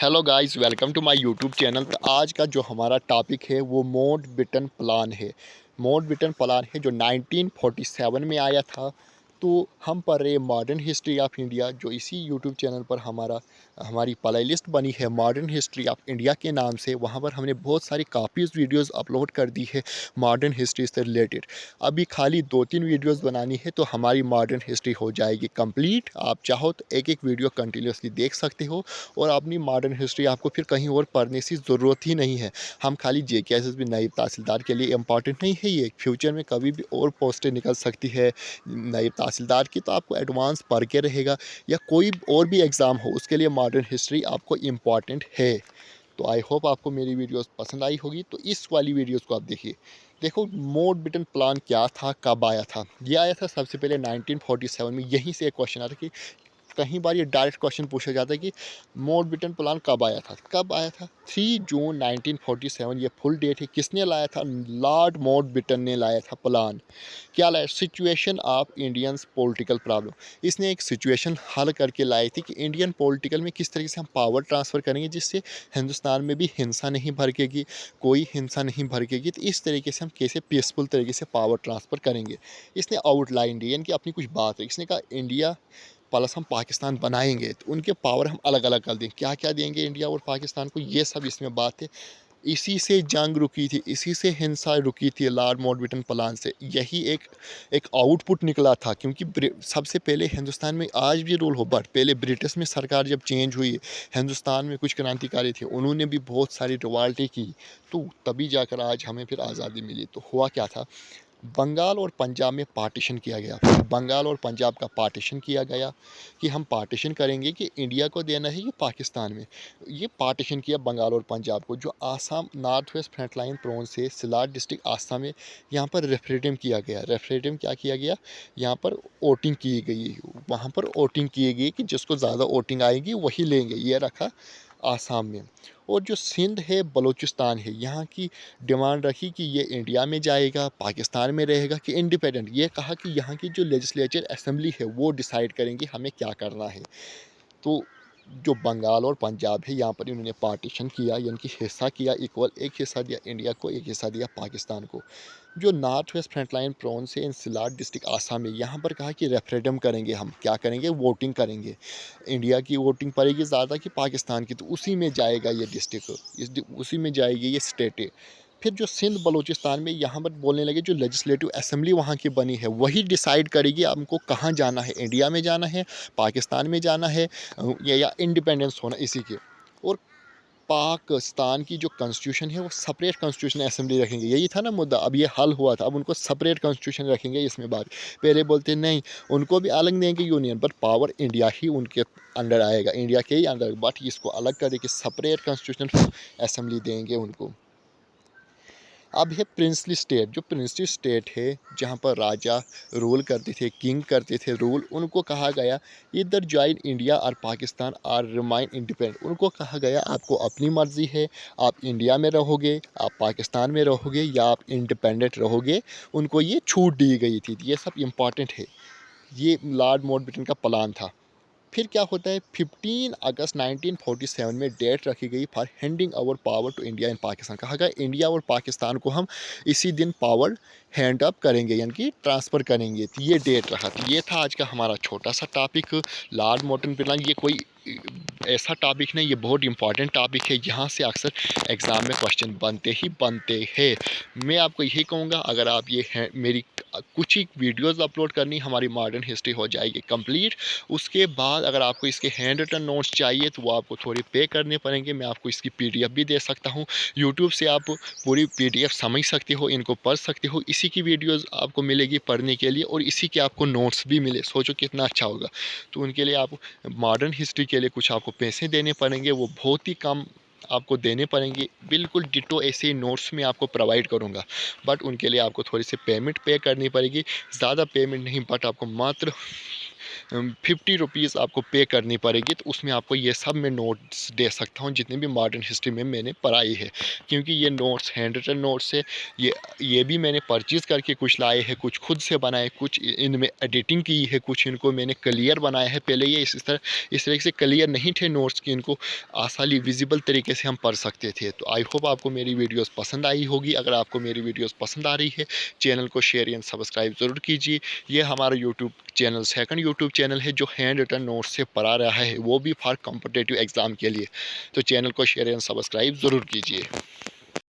Hello guys, welcome to my YouTube channel. तो आज का जो हमारा टॉपिक है वो माउंटबेटन प्लान है। माउंटबेटन प्लान है जो 1947 में आया था। तो हम पढ़ रहे हैं मॉडर्न हिस्ट्री ऑफ इंडिया, जो इसी यूट्यूब चैनल पर हमारी प्ले लिस्ट बनी है मॉडर्न हिस्ट्री ऑफ इंडिया के नाम से। वहाँ पर हमने बहुत सारी काफ़ीज़ वीडियोस अपलोड कर दी है मॉडर्न हिस्ट्री से रिलेटेड। अभी खाली 2-3 वीडियोस बनानी है तो हमारी मॉडर्न हिस्ट्री हो जाएगी कंप्लीट। आप चाहो तो एक एक वीडियो कंटिन्यूसली देख सकते हो और अपनी मॉडर्न हिस्ट्री आपको फिर कहीं और पढ़ने की ज़रूरत ही नहीं है। हम खाली जेकेएसएसबी नायब तहसीलदार के लिए इम्पॉर्टेंट नहीं है, ये फ्यूचर में कभी भी और पोस्टें निकल सकती है नायब तहसीलदार की, तो आपको एडवांस पढ़ के रहेगा। या कोई और भी एग्ज़ाम हो उसके लिए मॉडर्न हिस्ट्री आपको इम्पॉर्टेंट है। तो आई होप आपको मेरी वीडियोस पसंद आई होगी। तो इस वाली वीडियोस को आप देखिए। देखो माउंटबेटन प्लान क्या था, कब आया था। ये आया था सबसे पहले 1947 में। यहीं से एक क्वेश्चन आता कि कई बार ये डायरेक्ट क्वेश्चन पूछा जाता है कि माउंटबेटन प्लान कब आया था। कब आया था? 3 जून 1947, ये फुल डेट है। किसने लाया था? लॉर्ड माउंटबेटन ने लाया था प्लान। क्या लाया? Situation of Indians political problem. इसने एक सिचुएशन हल करके लाई थी कि इंडियन पॉलिटिकल में किस तरीके से हम पावर ट्रांसफ़र करेंगे जिससे हिंदुस्तान में भी हिंसा नहीं भड़केगी, कोई हिंसा नहीं भड़केगी। तो इस तरीके से हम कैसे पीसफुल तरीके से पावर ट्रांसफ़र करेंगे, इसने आउटलाइन दी। यानी कि अपनी कुछ बात है, इसने कहा इंडिया प्लस हम पाकिस्तान बनाएंगे तो उनके पावर हम अलग अलग कर देंगे। क्या क्या देंगे इंडिया और पाकिस्तान को, ये सब इसमें बात है। इसी से जंग रुकी थी, इसी से हिंसा रुकी थी लॉर्ड माउंटबेटन प्लान से। यही एक एक आउटपुट निकला था। क्योंकि सबसे पहले हिंदुस्तान में आज भी रूल हो, बट पहले ब्रिटिश में सरकार जब चेंज हुई, हिंदुस्तान में कुछ क्रांतिकारी थे, उन्होंने भी बहुत सारी रिवाल्टें की। तो तभी जाकर आज हमें फिर आज़ादी मिली। तो हुआ क्या था, बंगाल और पंजाब में पार्टीशन किया गया। बंगाल और पंजाब का पार्टीशन किया गया कि हम पार्टीशन करेंगे कि इंडिया को देना है कि पाकिस्तान में। ये पार्टीशन किया बंगाल और पंजाब को। जो Assam north west front line prone से सिलाट डिस्ट्रिक्ट आसाम में, यहाँ पर रेफरेंडम किया गया। रेफरेंडम क्या किया गया, यहाँ पर वोटिंग की गई। वहाँ पर वोटिंग की गई कि जिसको ज़्यादा वोटिंग आएगी वही लेंगे, ये रखा आसाम में। और जो सिंध है, बलूचिस्तान है, यहाँ की डिमांड रखी कि ये इंडिया में जाएगा, पाकिस्तान में रहेगा कि इंडिपेंडेंट। ये कहा कि यहाँ की जो लेजिस्लेचर असेंबली है वो डिसाइड करेंगे हमें क्या करना है। तो जो बंगाल और पंजाब है, यहाँ पर इन्होंने पार्टीशन किया, यानी कि हिस्सा किया इक्वल। एक हिस्सा दिया इंडिया को, एक हिस्सा दिया पाकिस्तान को। जो north west front line prone से इन सिलाट डिस्ट्रिक्ट आसाम में, यहाँ पर कहा कि रेफरेंडम करेंगे। हम क्या करेंगे, वोटिंग करेंगे। इंडिया की वोटिंग पड़ेगी ज़्यादा कि पाकिस्तान की, तो उसी में जाएगा ये डिस्ट्रिक्ट, उसी में जाएगी ये स्टेट। फिर जो सिंध बलूचिस्तान में, यहाँ पर बोलने लगे जो लेजिस्लेटिव असेंबली वहाँ की बनी है वही डिसाइड करेगी हमको कहाँ जाना है, इंडिया में जाना है, पाकिस्तान में जाना है, या इंडिपेंडेंस होना इसी के। और पाकिस्तान की जो कॉन्स्टिट्यूशन है वो सेपरेट कॉन्स्टिट्यूशन असेंबली रखेंगे। यही था ना मुद्दा, अब ये हल हुआ था। अब उनको सेपरेट कॉन्स्टिट्यूशन रखेंगे, इसमें बात। पहले बोलते नहीं, उनको भी अलग देंगे यूनियन, बट पावर इंडिया ही उनके अंडर आएगा, इंडिया के ही अंडर। बट इसको अलग करके सेपरेट कॉन्स्टिट्यूशन असेंबली देंगे उनको। अब है प्रिंसली स्टेट। जो प्रिंसली स्टेट है जहाँ पर राजा रूल करते थे, किंग करते थे रूल, उनको कहा गया इधर ज्वाइन इंडिया और पाकिस्तान और रिमाइन इंडिपेंडेंट। उनको कहा गया आपको अपनी मर्ज़ी है, आप इंडिया में रहोगे, आप पाकिस्तान में रहोगे, या आप इंडिपेंडेंट रहोगे। उनको ये छूट दी गई थी। ये सब इम्पॉर्टेंट है। ये लॉर्ड माउंटबेटन का प्लान था। फिर क्या होता है, 15 अगस्त 1947 में डेट रखी गई for handing over power to India and Pakistan. कहा गया इंडिया और पाकिस्तान को हम इसी दिन पावर हैंड अप करेंगे, यानी कि ट्रांसफ़र करेंगे। तो ये डेट रहा। तो ये था आज का हमारा छोटा सा टॉपिक, लॉर्ड माउंटबेटन प्लान। ये कोई ऐसा टॉपिक नहीं, ये बहुत इंपॉर्टेंट टॉपिक है। यहाँ से अक्सर एग्ज़ाम में क्वेश्चन बनते ही बनते हैं। मैं आपको यही कहूँगा, अगर आप ये मेरी कुछ ही वीडियोस अपलोड करनी, हमारी मॉडर्न हिस्ट्री हो जाएगी कंप्लीट। उसके बाद अगर आपको इसके हैंड रिटन नोट्स चाहिए तो वो आपको थोड़ी पे करने पड़ेंगे। मैं आपको इसकी पीडीएफ भी दे सकता हूँ। यूट्यूब से आप पूरी पीडीएफ समझ सकते हो, इनको पढ़ सकते हो। इसी की वीडियोस आपको मिलेगी पढ़ने के लिए, और इसी के आपको नोट्स भी मिले। सोचो कितना अच्छा होगा। तो उनके लिए आप मॉडर्न हिस्ट्री के लिए कुछ आपको पैसे देने पड़ेंगे, वो बहुत ही कम आपको देने पड़ेंगे। बिल्कुल डिटो ऐसे ही नोट्स में आपको प्रोवाइड करूँगा, बट उनके लिए आपको थोड़ी सी पेमेंट पे करनी पड़ेगी। ज़्यादा पेमेंट नहीं, बट आपको मात्र 50 रुपीज़ आपको पे करनी पड़ेगी। तो उसमें आपको ये सब मैं नोट्स दे सकता हूँ जितने भी मॉडर्न हिस्ट्री में मैंने पढ़ाई है, क्योंकि ये नोट्स हैंड रिटन नोट्स है। ये भी मैंने परचेज़ करके कुछ लाए हैं, कुछ खुद से बनाए, कुछ इनमें एडिटिंग की है, कुछ इनको मैंने क्लियर बनाया है। पहले ये इस तरह से क्लियर नहीं थे नोट्स कि इनको आसानी विजिबल तरीके से हम पढ़ सकते थे। तो आई होप आपको मेरी वीडियोस पसंद आई होगी। अगर आपको मेरी वीडियोस पसंद आ रही है, चैनल को शेयर एंड सब्सक्राइब ज़रूर कीजिए। ये हमारा YouTube channel second YouTube channel है जो हैंड रिटन नोट्स से पढ़ा रहा है, वो भी फॉर कॉम्पिटिटिव एग्ज़ाम के लिए। तो चैनल को शेयर एंड सब्सक्राइब ज़रूर कीजिए।